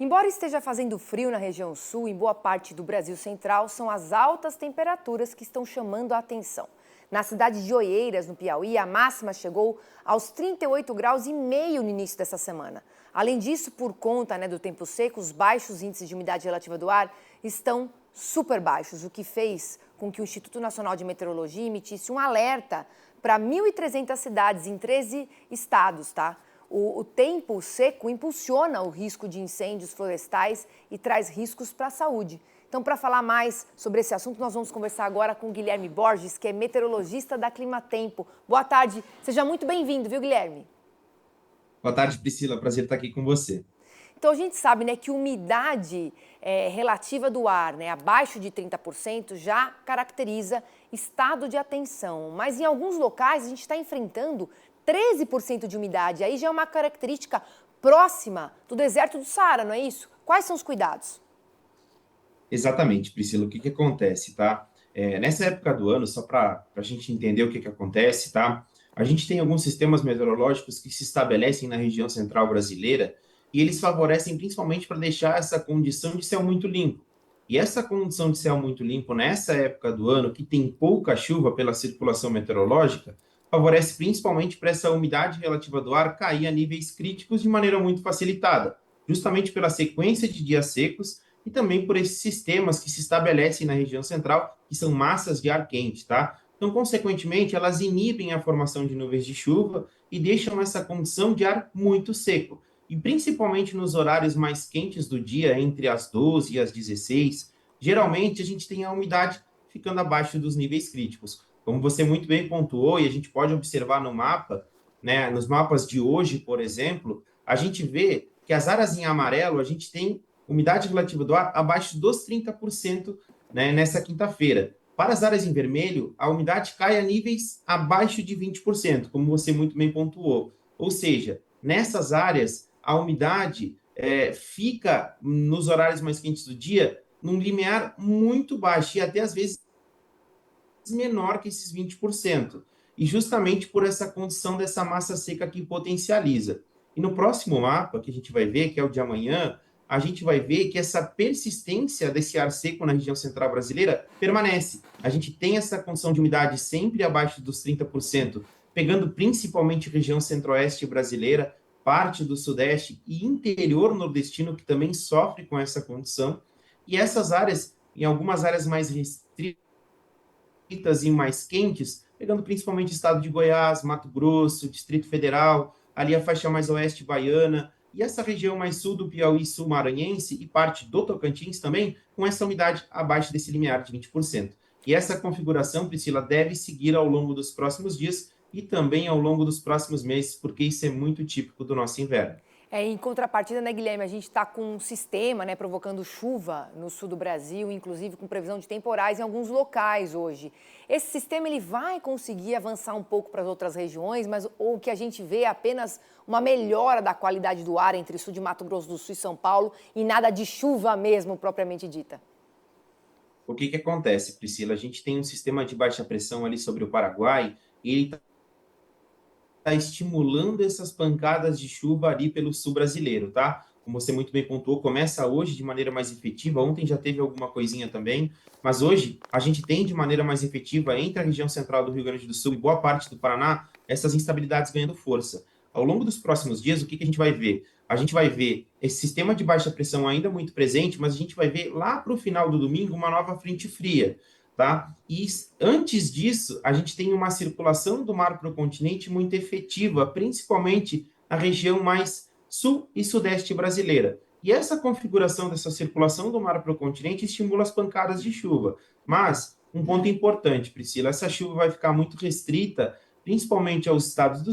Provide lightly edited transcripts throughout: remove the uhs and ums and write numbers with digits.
Embora esteja fazendo frio na região sul, em boa parte do Brasil central, são as altas temperaturas que estão chamando a atenção. Na cidade de Oeiras, no Piauí, a máxima chegou aos 38 graus e meio no início dessa semana. Além disso, por conta do tempo seco, os baixos índices de umidade relativa do ar estão super baixos, o que fez com que o Instituto Nacional de Meteorologia emitisse um alerta para 1.300 cidades em 13 estados, tá? O tempo seco impulsiona o risco de incêndios florestais e traz riscos para a saúde. Então, para falar mais sobre esse assunto, nós vamos conversar agora com o Guilherme Borges, que é meteorologista da Climatempo. Boa tarde, seja muito bem-vindo, viu, Guilherme? Boa tarde, Priscila. Prazer estar aqui com você. Então, a gente sabe que umidade relativa do ar, abaixo de 30%, já caracteriza estado de atenção. Mas em alguns locais a gente está enfrentando 13% de umidade. Aí já é uma característica próxima do deserto do Saara, não é isso? Quais são os cuidados? Exatamente, Priscila. O que acontece, tá? Nessa época do ano, só para a gente entender o que acontece, tá? A gente tem alguns sistemas meteorológicos que se estabelecem na região central brasileira e eles favorecem principalmente para deixar essa condição de céu muito limpo. E essa condição de céu muito limpo, nessa época do ano, que tem pouca chuva pela circulação meteorológica, favorece principalmente para essa umidade relativa do ar cair a níveis críticos de maneira muito facilitada, justamente pela sequência de dias secos e também por esses sistemas que se estabelecem na região central, que são massas de ar quente, tá? Então, consequentemente, elas inibem a formação de nuvens de chuva e deixam essa condição de ar muito seco. E principalmente nos horários mais quentes do dia, entre as 12 e as 16, geralmente a gente tem a umidade ficando abaixo dos níveis críticos. Como você muito bem pontuou, e a gente pode observar no mapa, né, nos mapas de hoje, por exemplo, a gente vê que as áreas em amarelo, a gente tem umidade relativa do ar abaixo dos 30%, né, nessa quinta-feira. Para as áreas em vermelho, a umidade cai a níveis abaixo de 20%, como você muito bem pontuou. Ou seja, nessas áreas, a umidade fica, nos horários mais quentes do dia, num limiar muito baixo e até às vezes menor que esses 20%. E justamente por essa condição dessa massa seca que potencializa. E no próximo mapa, que a gente vai ver, que é o de amanhã, a gente vai ver que essa persistência desse ar seco na região central brasileira permanece. A gente tem essa condição de umidade sempre abaixo dos 30%, pegando principalmente região centro-oeste brasileira, parte do sudeste e interior nordestino, que também sofre com essa condição. E essas áreas, em algumas áreas mais restritas, e mais quentes, pegando principalmente o estado de Goiás, Mato Grosso, Distrito Federal, ali a faixa mais oeste baiana, e essa região mais sul do Piauí, sul maranhense e parte do Tocantins também, com essa umidade abaixo desse limiar de 20%. E essa configuração, Priscila, deve seguir ao longo dos próximos dias e também ao longo dos próximos meses, porque isso é muito típico do nosso inverno. Em contrapartida, Guilherme, a gente está com um sistema, provocando chuva no sul do Brasil, inclusive com previsão de temporais em alguns locais hoje. Esse sistema ele vai conseguir avançar um pouco para as outras regiões, mas o que a gente vê é apenas uma melhora da qualidade do ar entre o sul de Mato Grosso do Sul e São Paulo e nada de chuva mesmo, propriamente dita. O que acontece, Priscila? A gente tem um sistema de baixa pressão ali sobre o Paraguai, e ele está estimulando essas pancadas de chuva ali pelo sul brasileiro, tá? Como você muito bem pontuou, começa hoje de maneira mais efetiva. Ontem já teve alguma coisinha também, mas hoje a gente tem de maneira mais efetiva entre a região central do Rio Grande do Sul e boa parte do Paraná essas instabilidades ganhando força. Ao longo dos próximos dias, o que a gente vai ver? A gente vai ver esse sistema de baixa pressão ainda muito presente, mas a gente vai ver lá para o final do domingo uma nova frente fria. Tá? E antes disso, a gente tem uma circulação do mar para o continente muito efetiva, principalmente na região mais sul e sudeste brasileira. E essa configuração dessa circulação do mar para o continente estimula as pancadas de chuva. Mas, um ponto importante, Priscila, essa chuva vai ficar muito restrita, principalmente aos estados do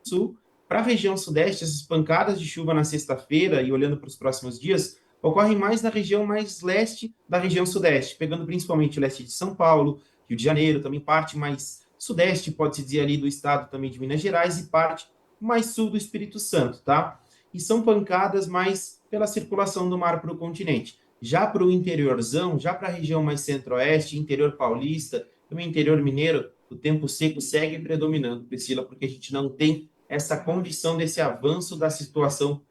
sul. Para a região sudeste, essas pancadas de chuva na sexta-feira e olhando para os próximos dias, ocorrem mais na região mais leste da região sudeste, pegando principalmente o leste de São Paulo, Rio de Janeiro, também parte mais sudeste, pode-se dizer ali do estado também de Minas Gerais e parte mais sul do Espírito Santo, tá? E são pancadas mais pela circulação do mar para o continente. Já para o interiorzão, já para a região mais centro-oeste, interior paulista, também interior mineiro, o tempo seco segue predominando, Priscila, porque a gente não tem essa condição desse avanço da situação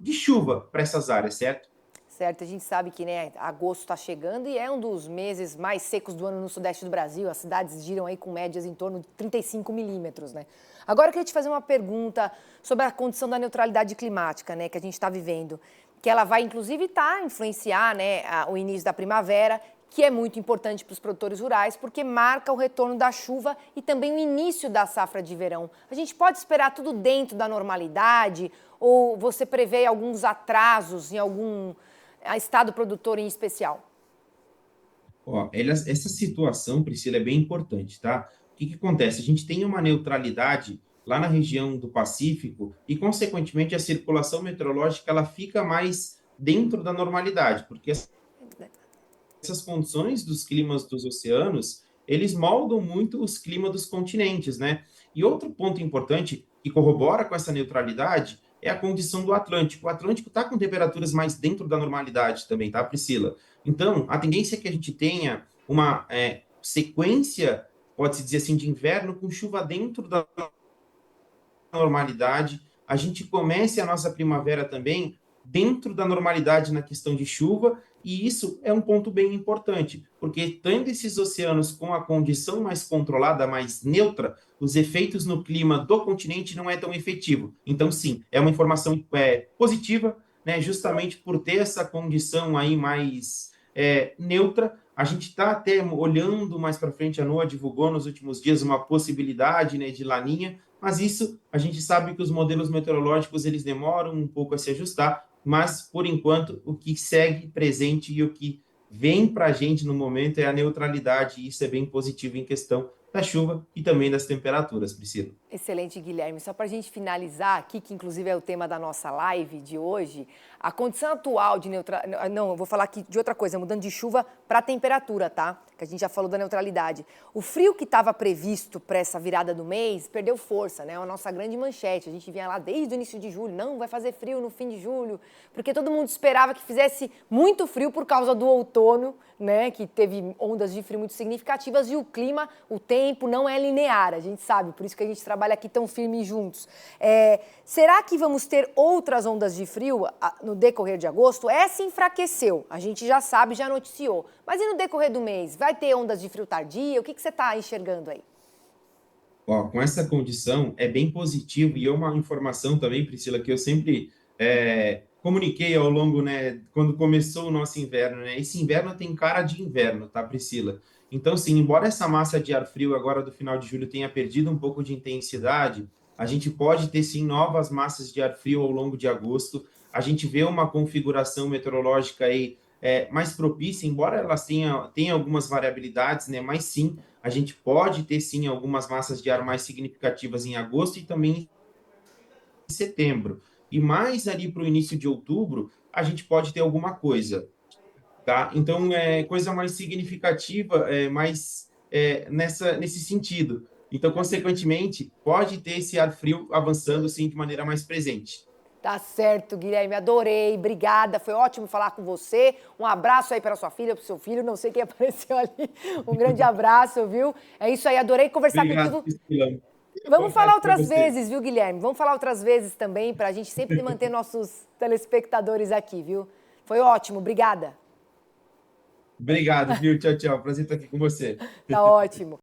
de chuva para essas áreas, certo? Certo, a gente sabe que, né, agosto está chegando e é um dos meses mais secos do ano no sudeste do Brasil. As cidades giram aí com médias em torno de 35 milímetros, né? Agora eu queria te fazer uma pergunta sobre a condição da neutralidade climática, né, que a gente está vivendo, que ela vai inclusive influenciar, né, o início da primavera, que é muito importante para os produtores rurais, porque marca o retorno da chuva e também o início da safra de verão. A gente pode esperar tudo dentro da normalidade ou você prevê alguns atrasos em algum estado produtor em especial? Ó, essa situação, Priscila, é bem importante, tá? O que que acontece? A gente tem uma neutralidade lá na região do Pacífico e, consequentemente, a circulação meteorológica ela fica mais dentro da normalidade, porque essas condições dos climas dos oceanos, eles moldam muito os climas dos continentes, né? E outro ponto importante que corrobora com essa neutralidade é a condição do Atlântico. O Atlântico está com temperaturas mais dentro da normalidade também, tá, Priscila? Então, a tendência é que a gente tenha uma sequência, pode-se dizer assim, de inverno com chuva dentro da normalidade, a gente comece a nossa primavera também dentro da normalidade na questão de chuva, e isso é um ponto bem importante, porque tendo esses oceanos com a condição mais controlada, mais neutra, os efeitos no clima do continente não é tão efetivo. Então, sim, é uma informação positiva, né, justamente por ter essa condição aí mais neutra. A gente está até olhando mais para frente, a NOAA divulgou nos últimos dias uma possibilidade, né, de laninha, mas isso a gente sabe que os modelos meteorológicos eles demoram um pouco a se ajustar, mas por enquanto o que segue presente e o que vem para a gente no momento é a neutralidade, e isso é bem positivo em questão da chuva e também das temperaturas, Priscila. Excelente, Guilherme. Só para a gente finalizar aqui, que inclusive é o tema da nossa live de hoje, a condição atual de neutralidade. Não, eu vou falar aqui de outra coisa, mudando de chuva para temperatura, tá? Que a gente já falou da neutralidade. O frio que estava previsto para essa virada do mês perdeu força, né? É a nossa grande manchete. A gente vinha lá desde o início de julho, não vai fazer frio no fim de julho, porque todo mundo esperava que fizesse muito frio por causa do outono, né? Que teve ondas de frio muito significativas e o clima, o tempo não é linear, a gente sabe, por isso que a gente trabalha aqui tão firme juntos. Será que vamos ter outras ondas de frio no decorrer de agosto? Essa enfraqueceu, a gente já sabe, já noticiou. Mas e no decorrer do mês? Vai ter ondas de frio tardia? O que você está enxergando aí? Ó, com essa condição é bem positivo e é uma informação também, Priscila, que eu sempre comuniquei ao longo, né, quando começou o nosso inverno, né? Esse inverno tem cara de inverno, tá, Priscila? Então, sim, embora essa massa de ar frio agora do final de julho tenha perdido um pouco de intensidade, a gente pode ter sim novas massas de ar frio ao longo de agosto. A gente vê uma configuração meteorológica aí mais propícia, embora elas tenham algumas variabilidades, né? Mas sim, a gente pode ter sim algumas massas de ar mais significativas em agosto e também em setembro. E mais ali para o início de outubro, a gente pode ter alguma coisa, tá? Então, coisa mais significativa, mais nesse sentido. Então, consequentemente, pode ter esse ar frio avançando, sim, de maneira mais presente. Tá certo, Guilherme, adorei, obrigada, foi ótimo falar com você. Um abraço aí para sua filha, para o seu filho, não sei quem apareceu ali. Um grande abraço, viu? É isso aí, adorei conversar Obrigado, contigo. Priscila. Boa Vamos falar tarde para outras você. vezes, viu, Guilherme? Vamos falar outras vezes também, para a gente sempre manter nossos telespectadores aqui, viu? Foi ótimo, obrigada. Obrigado, viu? Tchau, tchau. Prazer estar aqui com você. Tá ótimo.